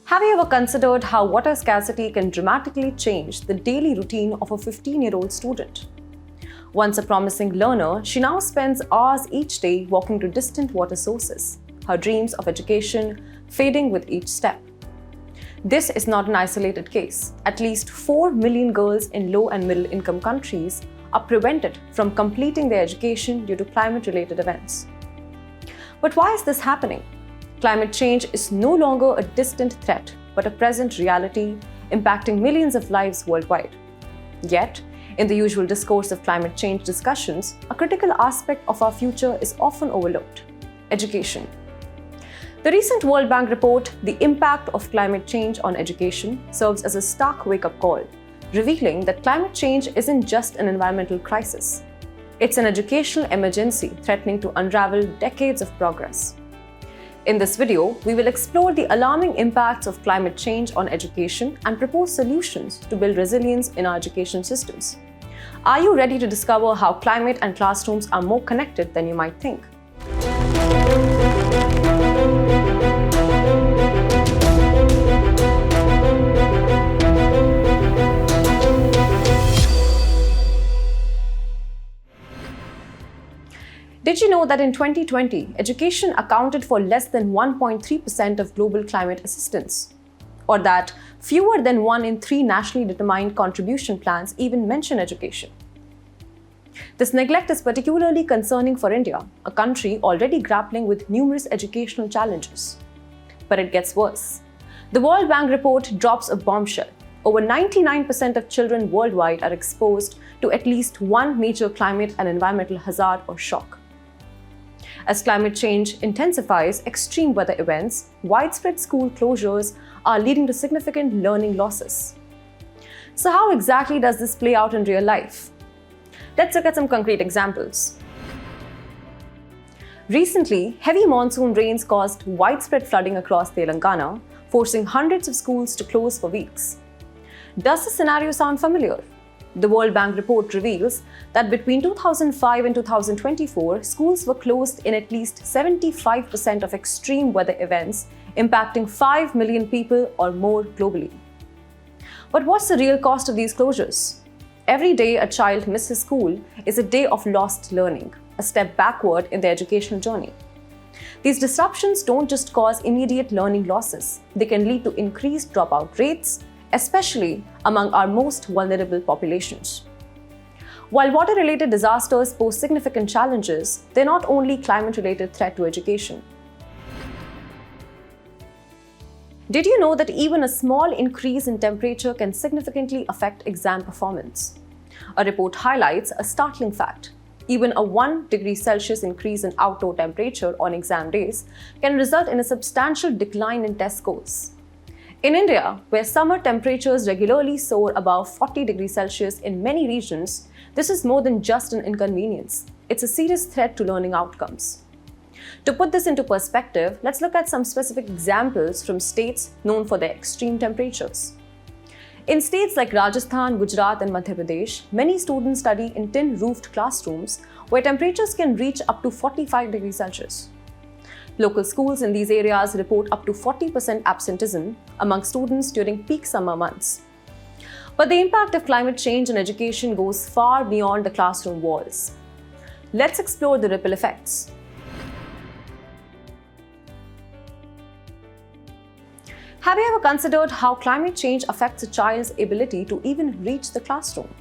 Have you ever considered how water scarcity can dramatically change the daily routine of a 15-year-old student? Once a promising learner, she now spends hours each day walking to distant water sources, her dreams of education fading with each step. This is not an isolated case. At least 4 million girls in low and middle income countries are prevented from completing their education due to climate-related events. But why is this happening? Climate change is no longer a distant threat, but a present reality impacting millions of lives worldwide. Yet, in the usual discourse of climate change discussions, a critical aspect of our future is often overlooked: education. The recent World Bank report, The Impact of Climate Change on Education, serves as a stark wake-up call, revealing that climate change isn't just an environmental crisis. It's an educational emergency threatening to unravel decades of progress. In this video, we will explore the alarming impacts of climate change on education and propose solutions to build resilience in our education systems. Are you ready to discover how climate and classrooms are more connected than you might think? Did you know that in 2020, education accounted for less than 1.3% of global climate assistance? Or that fewer than 1 in 3 nationally determined contribution plans even mention education? This neglect is particularly concerning for India, a country already grappling with numerous educational challenges. But it gets worse. The World Bank report drops a bombshell. Over 99% of children worldwide are exposed to at least one major climate and environmental hazard or shock. As climate change intensifies extreme weather events, widespread school closures are leading to significant learning losses. So how exactly does this play out in real life? Let's look at some concrete examples. Recently, heavy monsoon rains caused widespread flooding across Telangana, forcing hundreds of schools to close for weeks. Does the scenario sound familiar? The World Bank report reveals that between 2005 and 2024, schools were closed in at least 75% of extreme weather events, impacting 5 million people or more globally. But what's the real cost of these closures? Every day a child misses school is a day of lost learning, a step backward in their educational journey. These disruptions don't just cause immediate learning losses, they can lead to increased dropout rates, especially among our most vulnerable populations. While water-related disasters pose significant challenges, they're not only climate-related threat to education. Did you know that even a small increase in temperature can significantly affect exam performance? A report highlights a startling fact. Even a 1 degree Celsius increase in outdoor temperature on exam days can result in a substantial decline in test scores. In India, where summer temperatures regularly soar above 40 degrees Celsius in many regions, this is more than just an inconvenience. It's a serious threat to learning outcomes. To put this into perspective, let's look at some specific examples from states known for their extreme temperatures. In states like Rajasthan, Gujarat, and Madhya Pradesh, many students study in tin-roofed classrooms where temperatures can reach up to 45 degrees Celsius. Local schools in these areas report up to 40% absenteeism among students during peak summer months. But the impact of climate change on education goes far beyond the classroom walls. Let's explore the ripple effects. Have you ever considered how climate change affects a child's ability to even reach the classroom?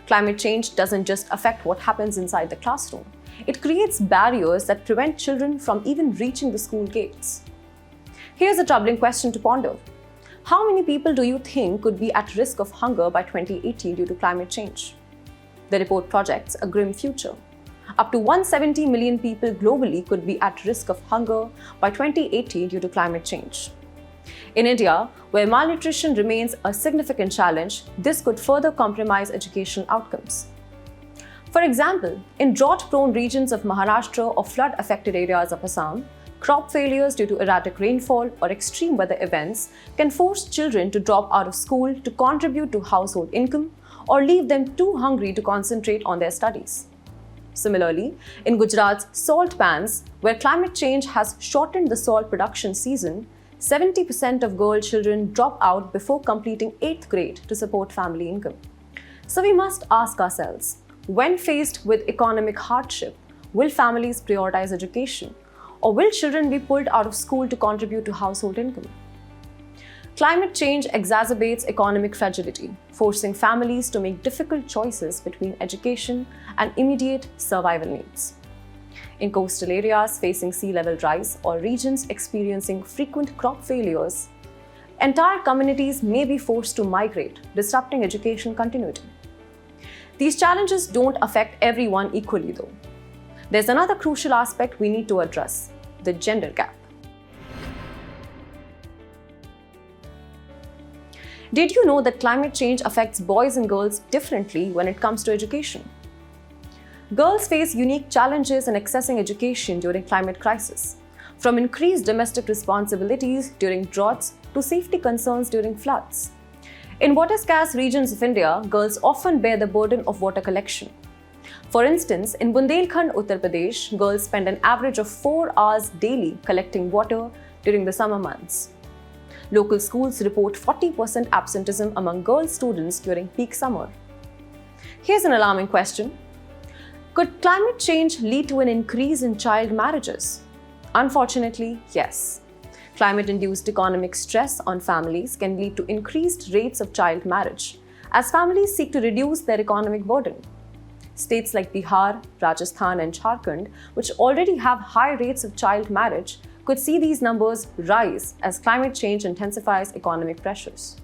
Climate change doesn't just affect what happens inside the classroom. It creates barriers that prevent children from even reaching the school gates. Here's a troubling question to ponder. How many people do you think could be at risk of hunger by 2080 due to climate change? The report projects a grim future. Up to 170 million people globally could be at risk of hunger by 2080 due to climate change. In India, where malnutrition remains a significant challenge, this could further compromise educational outcomes. For example, in drought-prone regions of Maharashtra or flood-affected areas of Assam, crop failures due to erratic rainfall or extreme weather events can force children to drop out of school to contribute to household income or leave them too hungry to concentrate on their studies. Similarly, in Gujarat's salt pans, where climate change has shortened the salt production season, 70% of girl children drop out before completing 8th grade to support family income. So we must ask ourselves, when faced with economic hardship, will families prioritize education, or will children be pulled out of school to contribute to household income? Climate change exacerbates economic fragility, forcing families to make difficult choices between education and immediate survival needs. In coastal areas facing sea level rise or regions experiencing frequent crop failures, entire communities may be forced to migrate, disrupting education continuity. These challenges don't affect everyone equally, though. There's another crucial aspect we need to address: the gender gap. Did you know that climate change affects boys and girls differently when it comes to education? Girls face unique challenges in accessing education during climate crisis, from increased domestic responsibilities during droughts to safety concerns during floods. In water-scarce regions of India, girls often bear the burden of water collection. For instance, in Bundelkhand, Uttar Pradesh, girls spend an average of 4 hours daily collecting water during the summer months. Local schools report 40% absenteeism among girl students during peak summer. Here's an alarming question. Could climate change lead to an increase in child marriages? Unfortunately, yes. Climate-induced economic stress on families can lead to increased rates of child marriage as families seek to reduce their economic burden. States like Bihar, Rajasthan, and Jharkhand, which already have high rates of child marriage, could see these numbers rise as climate change intensifies economic pressures.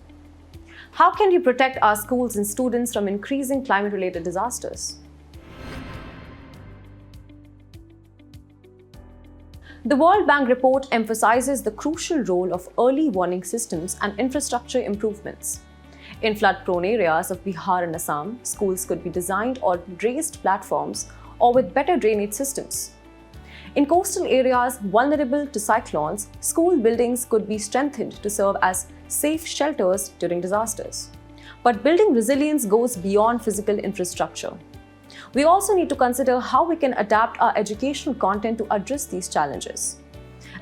How can we protect our schools and students from increasing climate-related disasters? The World Bank report emphasizes the crucial role of early warning systems and infrastructure improvements. In flood-prone areas of Bihar and Assam, schools could be designed on raised platforms or with better drainage systems. In coastal areas vulnerable to cyclones, school buildings could be strengthened to serve as safe shelters during disasters. But building resilience goes beyond physical infrastructure. We also need to consider how we can adapt our educational content to address these challenges.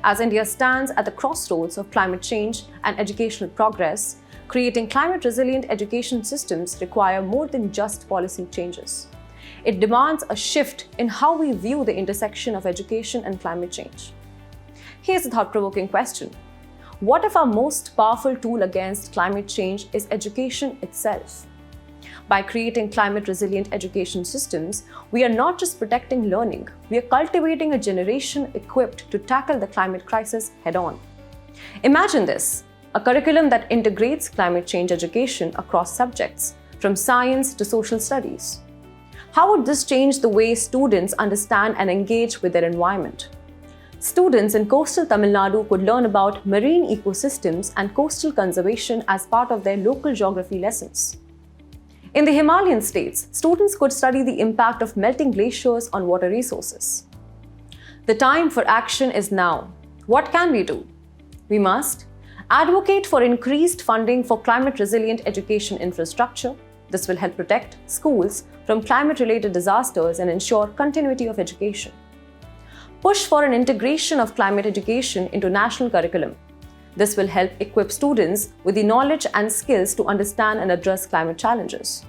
As India stands at the crossroads of climate change and educational progress, creating climate-resilient education systems require more than just policy changes. It demands a shift in how we view the intersection of education and climate change. Here's a thought-provoking question. What if our most powerful tool against climate change is education itself? By creating climate-resilient education systems, we are not just protecting learning, we are cultivating a generation equipped to tackle the climate crisis head-on. Imagine this, a curriculum that integrates climate change education across subjects, from science to social studies. How would this change the way students understand and engage with their environment? Students in coastal Tamil Nadu could learn about marine ecosystems and coastal conservation as part of their local geography lessons. In the Himalayan states, students could study the impact of melting glaciers on water resources. The time for action is now. What can we do? We must advocate for increased funding for climate-resilient education infrastructure. This will help protect schools from climate-related disasters and ensure continuity of education. Push for an integration of climate education into national curriculum. This will help equip students with the knowledge and skills to understand and address climate challenges.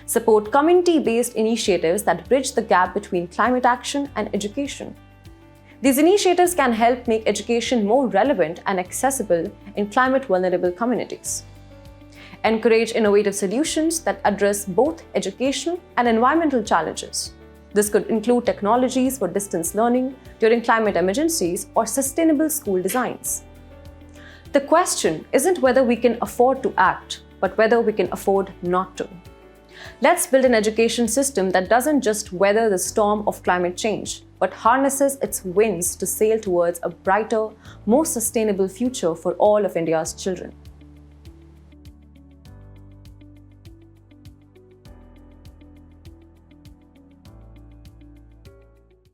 Support community-based initiatives that bridge the gap between climate action and education. These initiatives can help make education more relevant and accessible in climate-vulnerable communities. Encourage innovative solutions that address both educational and environmental challenges. This could include technologies for distance learning during climate emergencies or sustainable school designs. The question isn't whether we can afford to act, but whether we can afford not to. Let's build an education system that doesn't just weather the storm of climate change, but harnesses its winds to sail towards a brighter, more sustainable future for all of India's children.